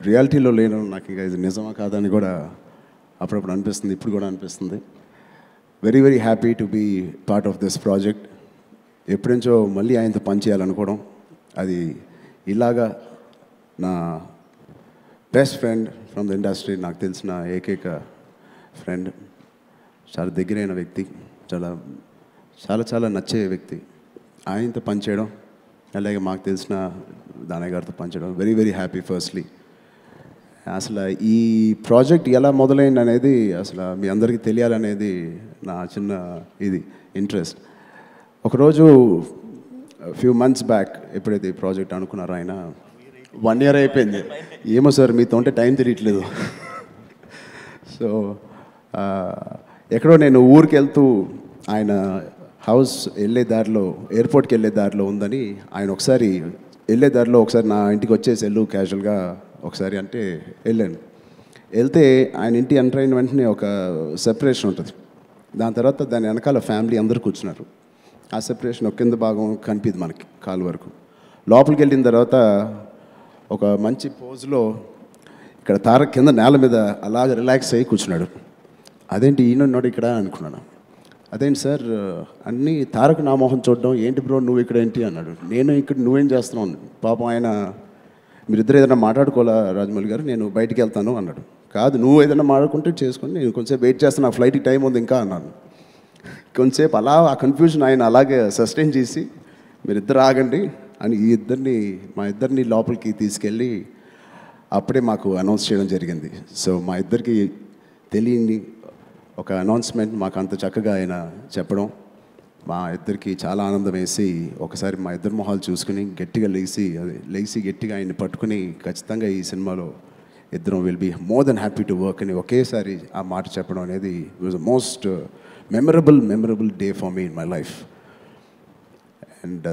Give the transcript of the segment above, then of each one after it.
రియాలిటీలో లేను, నాకు ఇంకా ఇది నిజమా కాదని కూడా అప్పుడప్పుడు అనిపిస్తుంది, ఇప్పుడు కూడా అనిపిస్తుంది. Very very happy to be part of this project. ఎప్పుడుంచో మళ్ళీ ఆయనతో పనిచేయాలనుకోవడం, అది ఇలాగా నా best friend from the industry, నాకు తెలిసిన ఏకైక ఫ్రెండ్, చాలా దగ్గరైన వ్యక్తి, చాలా చాలా చాలా నచ్చే వ్యక్తి, ఆయనతో పనిచేయడం, అలాగే మాకు తెలిసిన దానయ్య గారితో పనిచేయడం వెరీ వెరీ హ్యాపీ. ఫస్ట్లీ అసలు ఈ ప్రాజెక్ట్ ఎలా మొదలైంది అనేది అసలు మీ అందరికీ తెలియాలనేది నా చిన్న ఇది ఇంట్రెస్ట్. ఒకరోజు ఫ్యూ మంత్స్ బ్యాక్ ఎప్పుడైతే ఈ ప్రాజెక్ట్ అనుకున్నారో ఆయన, 1 year అయిపోయింది, ఏమో సార్ మీతో ఉంటే టైం తెలియట్లేదు. సో ఎక్కడో నేను ఊరికి వెళ్తూ ఆయన హౌస్ వెళ్ళే దారిలో, ఎయిర్పోర్ట్కి వెళ్ళే దారిలో ఉందని ఆయన ఒకసారి వెళ్ళే దారిలో ఒకసారి నా ఇంటికి వచ్చేసి వెళ్ళు క్యాజువల్గా ఒకసారి అంటే వెళ్ళాను. వెళ్తే ఆయన ఇంటి ఎంటర్ అయిన వెంటనే ఒక సెపరేషన్ ఉంటుంది, దాని తర్వాత దాని వెనకాల ఫ్యామిలీ అందరూ కూర్చున్నారు. ఆ సెపరేషన్ ఒక కింద భాగం కనిపిది మనకి కాలు వరకు. లోపలికి వెళ్ళిన తర్వాత ఒక మంచి పోజ్లో ఇక్కడ తారక్ కింద నేల మీద అలాగ రిలాక్స్ అయ్యి కూర్చున్నాడు. అదేంటి ఈయనన్నాడు ఇక్కడ అనుకున్నాను. అదేంటి సార్ అన్నీ తారక్ నా మొహం చూడడం, ఏంటి బ్రో నువ్వు ఇక్కడ ఏంటి అన్నాడు. నేను ఇక్కడ నువ్వేం చేస్తున్నావు, పాపం ఆయన మీరిద్దరు ఏదైనా మాట్లాడుకోవాలా రాజమౌళి గారు, నేను బయటికి వెళ్తాను అన్నాడు. కాదు నువ్వు ఏదైనా మాట్లాడుకుంటే చేసుకొని, నేను కొంచెంసేపు వెయిట్ చేస్తాను, నా ఫ్లైట్కి టైం ఉంది ఇంకా అన్నాను. కొంచెంసేపు అలా ఆ కన్ఫ్యూజన్ ఆయన అలాగే సస్టైన్ చేసి మీరిద్దరు ఆగండి అని మా ఇద్దరిని లోపలికి తీసుకెళ్ళి అప్పుడే మాకు అనౌన్స్ చేయడం జరిగింది. సో మా ఇద్దరికి తెలియని ఒక అనౌన్స్మెంట్ మాకు అంత చక్కగా ఆయన చెప్పడం మా ఇద్దరికి చాలా ఆనందం వేసి, ఒకసారి మా ఇద్దరు మొహాలు చూసుకుని గట్టిగా లేచి గట్టిగా ఆయన్ని పట్టుకుని, ఖచ్చితంగా ఈ సినిమాలో ఇద్దరం will be more then happy to work అని ఒకేసారి ఆ మాట చెప్పడం అనేది was the most memorable day for me in my life. And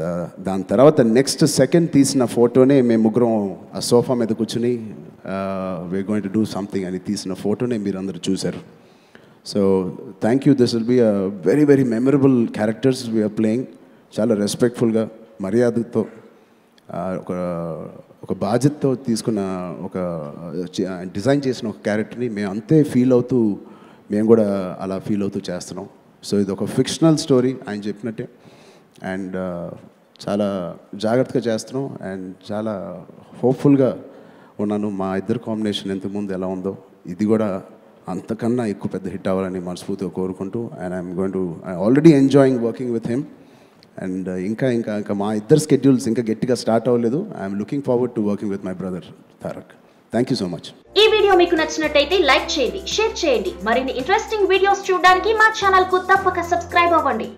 దాని తర్వాత నెక్స్ట్ సెకండ్ తీసిన ఫోటోనే మేము ముగ్గురం ఆ సోఫా మీద కూర్చుని we're going to do something అని తీసిన ఫోటోనే మీరు అందరూ చూశారు. So thank you. This will be a very very memorable characters we're playing. చాలా రెస్పెక్ట్ఫుల్గా, మర్యాదతో, ఒక బాధ్యతతో తీసుకున్న ఒక డిజైన్ చేసిన ఒక క్యారెక్టర్ని మేము అంతే ఫీల్ అవుతూ, మేము కూడా అలా ఫీల్ అవుతూ చేస్తున్నాం. సో ఇది ఒక ఫిక్షనల్ స్టోరీ ఆయన చెప్పినట్టే, అండ్ చాలా జాగ్రత్తగా చేస్తున్నాం అండ్ చాలా హోప్ఫుల్గా ఉన్నాను. మా ఇద్దరు కాంబినేషన్ ఇంతకుముందు ఎలా ఉందో ఇది కూడా అంతకన్నా ఎక్కువ పెద్ద హిట్ అవ్వాలని మనస్ఫూర్తిగా కోరుకుంటూ, and I already enjoying working with him. And ఇంకా మా ఇద్దరు స్కెడ్యూల్స్ ఇంకా గట్టిగా స్టార్ట్ అవ్వలేదు. I'm looking forward to working with my brother Tarak. Thank you so much. ఈ వీడియో మీకు నచ్చినట్టయితే లైక్ చేయండి, షేర్ చేయండి. మరిన్ని ఇంట్రెస్టింగ్ వీడియోస్ చూడడానికి మా ఛానల్ కు తప్పక సబ్స్క్రైబ్ అవ్వండి.